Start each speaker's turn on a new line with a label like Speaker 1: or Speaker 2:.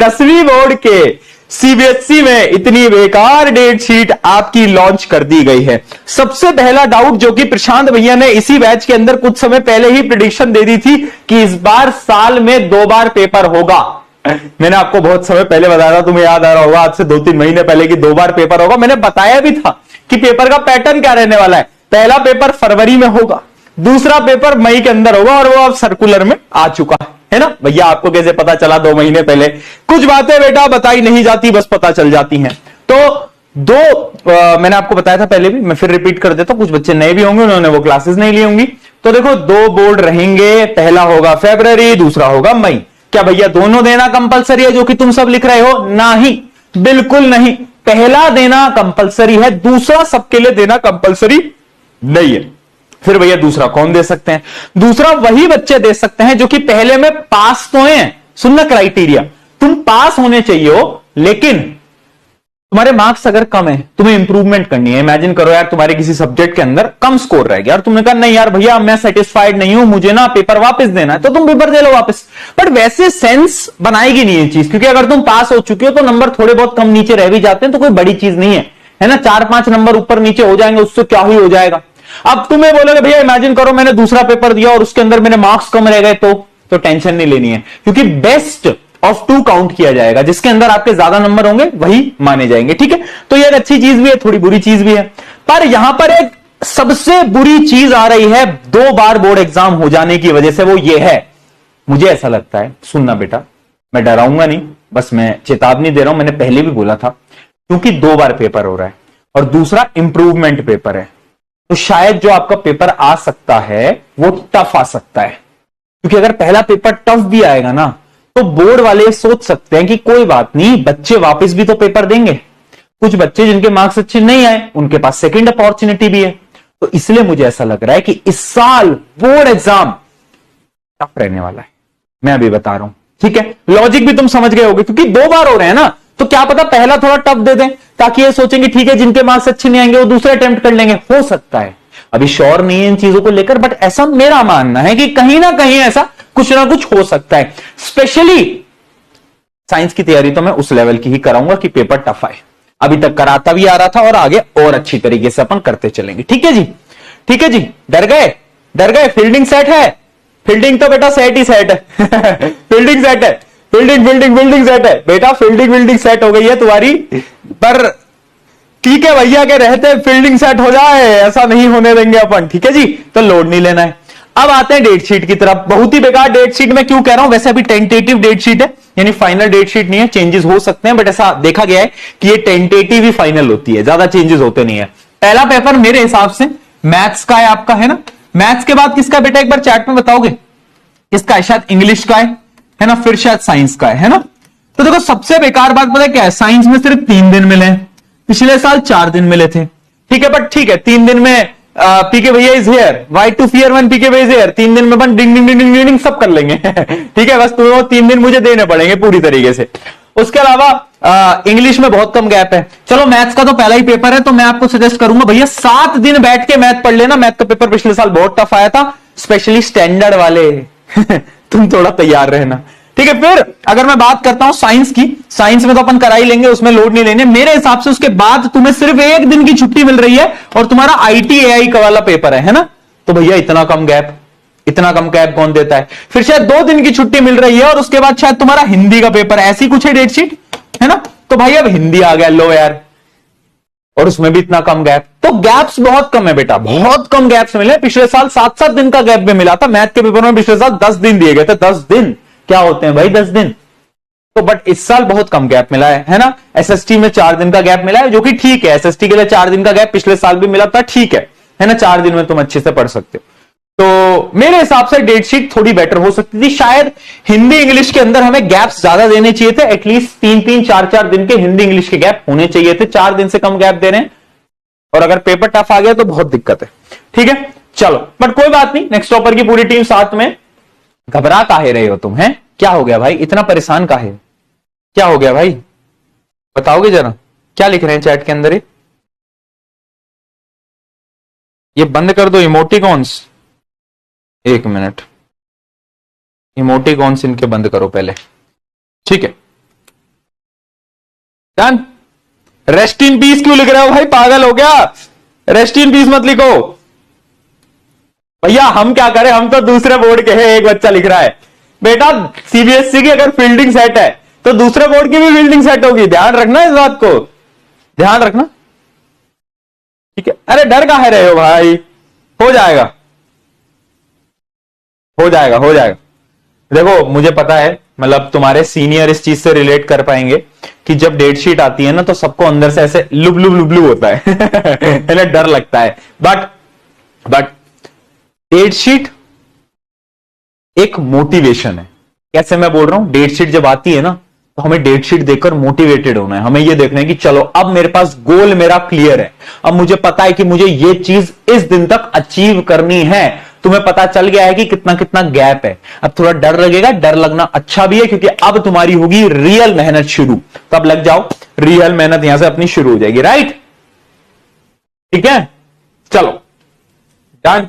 Speaker 1: 10वीं बोर्ड के सीबीएसई में इतनी बेकार डेट शीट आपकी लॉन्च कर दी गई है। सबसे पहला डाउट जो कि प्रशांत भैया ने इसी बैच के अंदर कुछ समय पहले ही प्रेडिक्शन दे दी थी कि इस बार साल में 2 बार पेपर होगा। मैंने आपको बहुत समय पहले बताया था, तुम्हें याद आ रहा होगा, आज से 2-3 महीने पहले कि 2 बार पेपर होगा। मैंने बताया भी था कि पेपर का पैटर्न क्या रहने वाला है। पहला पेपर फरवरी में होगा, दूसरा पेपर मई के अंदर होगा, और वो अब सर्कुलर में आ चुका है ना भैया। आपको कैसे पता चला 2 महीने पहले? कुछ बातें बेटा बताई नहीं जाती, बस पता चल जाती हैं। तो मैंने आपको बताया था पहले भी, मैं फिर रिपीट कर देता हूं, कुछ बच्चे नए भी होंगे, उन्होंने वो क्लासेस नहीं ली होंगी। तो देखो 2 बोर्ड रहेंगे, पहला होगा फरवरी, दूसरा होगा मई। क्या भैया दोनों देना कंपलसरी है जो कि तुम सब लिख रहे हो? नहीं, बिल्कुल नहीं। पहला देना कंपलसरी है, दूसरा सबके लिए देना कंपलसरी नहीं है। फिर भैया दूसरा कौन दे सकते हैं? दूसरा वही बच्चे दे सकते हैं जो कि पहले में पास तो हैं। सुनना क्राइटेरिया, तुम पास होने चाहिए हो, लेकिन तुम्हारे मार्क्स अगर कम है, तुम्हें इंप्रूवमेंट करनी है। इमेजिन करो यार तुम्हारे किसी सब्जेक्ट के अंदर कम स्कोर रह गया और तुमने कहा नहीं यार भैया मैं सेटिस्फाइड नहीं हूं, मुझे ना पेपर वापस देना है, तो तुम पेपर दे लो वापस। बट वैसे सेंस बनाएगी नहीं ये चीज, क्योंकि अगर तुम पास हो चुके हो तो नंबर थोड़े बहुत कम नीचे रह भी जाते हैं तो कोई बड़ी चीज नहीं है ना। 4-5 नंबर ऊपर नीचे हो जाएंगे, उससे क्या ही हो जाएगा। अब तुम्हें बोलोगे भैया इमेजिन करो मैंने दूसरा पेपर दिया और उसके अंदर मेरे मार्क्स कम रह गए, तो टेंशन नहीं लेनी है, क्योंकि बेस्ट ऑफ 2 काउंट किया जाएगा। जिसके अंदर आपके ज्यादा नंबर होंगे वही माने जाएंगे, ठीक है। तो ये एक अच्छी चीज भी है, थोड़ी बुरी चीज भी है। पर यहां पर एक सबसे बुरी चीज आ रही है 2 बार बोर्ड एग्जाम हो जाने की वजह से, वो ये है, मुझे ऐसा लगता है, सुनना बेटा, मैं डराऊंगा नहीं, बस मैं चेतावनी दे रहा हूं। मैंने पहले भी बोला था, क्योंकि 2 बार पेपर हो रहा है और दूसरा इंप्रूवमेंट पेपर है, तो शायद जो आपका पेपर आ सकता है वो टफ आ सकता है। क्योंकि अगर पहला पेपर टफ भी आएगा ना, तो बोर्ड वाले सोच सकते हैं कि कोई बात नहीं, बच्चे वापस भी तो पेपर देंगे। कुछ बच्चे जिनके मार्क्स अच्छे नहीं आए, उनके पास सेकंड अपॉर्चुनिटी भी है। तो इसलिए मुझे ऐसा लग रहा है कि इस साल बोर्ड एग्जाम टफ रहने वाला है, मैं अभी बता रहा हूं, ठीक है। लॉजिक भी तुम समझ गए होगे, क्योंकि 2 बार हो रहे हैं ना, तो क्या पता पहला थोड़ा टफ दे दें, ताकि ये सोचेंगे ठीक है जिनके मार्क्स अच्छे नहीं आएंगे वो दूसरा अटेम्प्ट कर लेंगे। हो सकता है, अभी श्योर नहीं है इन चीजों को लेकर, बट ऐसा मेरा मानना है कि कहीं ना कहीं ऐसा कुछ ना कुछ हो सकता है। स्पेशली साइंस की तैयारी तो मैं उस लेवल की ही कराऊंगा कि पेपर टफ आए। अभी तक कराता भी आ रहा था और आगे और अच्छी तरीके से अपन करते चलेंगे, ठीक है जी, ठीक है जी। डर गए? फील्डिंग सेट है? फील्डिंग तो बेटा सेट ही सेट है फील्डिंग सेट है, फील्डिंग सेट है बेटा, फील्डिंग सेट हो गई है तुम्हारी। पर ठीक है भैया के रहते फील्डिंग सेट हो जाए, ऐसा नहीं होने देंगे अपन, ठीक है जी। तो लोड नहीं लेना है। अब आते हैं डेट शीट की तरफ। बहुत ही बेकार डेट शीट मैं क्यों कह रहा हूं, वैसे अभी टेंटेटिव डेट शीट है, यानी फाइनल डेट शीट नहीं है, चेंजेस हो सकते हैं, बट ऐसा देखा गया है कि ये टेंटेटिव ही फाइनल होती है, ज्यादा चेंजेस होते नहीं है। पहला पेपर मेरे हिसाब से मैथ्स का है आपका, है ना। मैथ्स के बाद किसका बेटा एक बार चैट में बताओगे? किसका है? शायद इंग्लिश का है ना, फिर शायद साइंस का है ना। तो देखो सबसे बेकार बात पता है क्या है, साइंस में सिर्फ 3 दिन मिले, पिछले साल 4 दिन मिले थे, ठीक है। बट ठीक है, 3 दिन में पीके भैया is here, why to fear when PK भैया इज हियर, 3 दिन में अपन डिंग डिंग डिंग डिंग डिंग सब कर लेंगे ठीक है। बस तुम्हें वो 3 दिन मुझे देने पड़ेंगे पूरी तरीके से। उसके अलावा इंग्लिश में बहुत कम गैप है। चलो मैथ्स का तो पहला ही पेपर है, तो मैं आपको सजेस्ट करूंगा भैया 7 दिन बैठ के मैथ पढ़ लेना। मैथ का पेपर पिछले साल बहुत टफ आया था, स्पेशली स्टैंडर्ड वाले तुम थोड़ा तैयार रहना, ठीक है। फिर अगर मैं बात करता हूं साइंस की, साइंस में तो अपन करा ही लेंगे, उसमें लोड नहीं लेने मेरे हिसाब से। उसके बाद तुम्हें सिर्फ 1 दिन की छुट्टी मिल रही है और तुम्हारा ITAI का वाला पेपर है ना। तो भैया इतना कम गैप कौन देता है? फिर शायद 2 दिन की छुट्टी मिल रही है और उसके बाद शायद तुम्हारा हिंदी का पेपर, ऐसी कुछ है डेट शीट, है ना। तो भाई अब हिंदी आ गया, लो यार, और उसमें भी इतना कम गैप। तो गैप्स बहुत कम है बेटा, बहुत कम गैप्स मिले। पिछले साल 7-7 दिन का गैप भी मिला था मैथ के पेपर में, पिछले साल 10 दिन दिए गए थे। 10 दिन क्या होते हैं भाई, 10 दिन तो। बट इस साल बहुत कम गैप मिला है ना। SST में 4 दिन का गैप मिला है, जो कि ठीक है। SST के लिए 4 दिन का गैप पिछले साल भी मिला था, ठीक है ना। 4 दिन में तुम अच्छे से पढ़ सकते हो। तो मेरे हिसाब से डेट शीट थोड़ी बेटर हो सकती थी। शायद हिंदी इंग्लिश के अंदर हमें गैप्स ज्यादा देने चाहिए थे, एटलीस्ट 3-3, 4-4 दिन के हिंदी इंग्लिश के गैप होने चाहिए थे। 4 दिन से कम गैप दे रहे हैं, और अगर पेपर टफ आ गया तो बहुत दिक्कत है, ठीक है। चलो बट कोई बात नहीं, नेक्स्ट टॉपर की पूरी टीम साथ में। घबरा काहे रहे हो तुम, हैं? क्या हो गया भाई, इतना परेशान काहे? क्या हो गया भाई, बताओगे जरा? क्या लिख रहे हैं चैट के अंदर? ये बंद कर दो इमोटिकॉन्स, 1 मिनट, इमोटिकॉन्स इनके बंद करो पहले, ठीक है। डन। रेस्ट इन पीस क्यों लिख रहे हो भाई, पागल हो गया? रेस्ट इन पीस मत लिखो भैया, हम क्या करें, हम तो दूसरे बोर्ड के हैं। एक बच्चा लिख रहा है बेटा सीबीएसई की अगर फील्डिंग सेट है तो दूसरे बोर्ड की भी फील्डिंग सेट होगी, ध्यान रखना इस बात को, ध्यान रखना, ठीक है? अरे डर काहे रहे हो भाई, हो जाएगा, हो जाएगा, हो जाएगा। देखो मुझे पता है, मतलब तुम्हारे सीनियर इस चीज से रिलेट कर पाएंगे कि जब डेट शीट आती है ना तो सबको अंदर से ऐसे लुब लुब लुब लुब होता है है ना, डर लगता है। बट डेट शीट एक मोटिवेशन है। कैसे मैं बोल रहा हूं, डेट शीट जब आती है ना तो हमें डेट शीट देखकर मोटिवेटेड होना है। हमें यह देखना है कि चलो अब मेरे पास गोल मेरा क्लियर है, अब मुझे पता है कि मुझे यह चीज इस दिन तक अचीव करनी है। तुम्हें पता चल गया है कि कितना कितना गैप है। अब थोड़ा डर लगेगा, डर लगना अच्छा भी है क्योंकि अब तुम्हारी होगी रियल मेहनत शुरू। तो अब लग जाओ, रियल मेहनत यहां से अपनी शुरू हो जाएगी, राइट? ठीक है, चलो डन।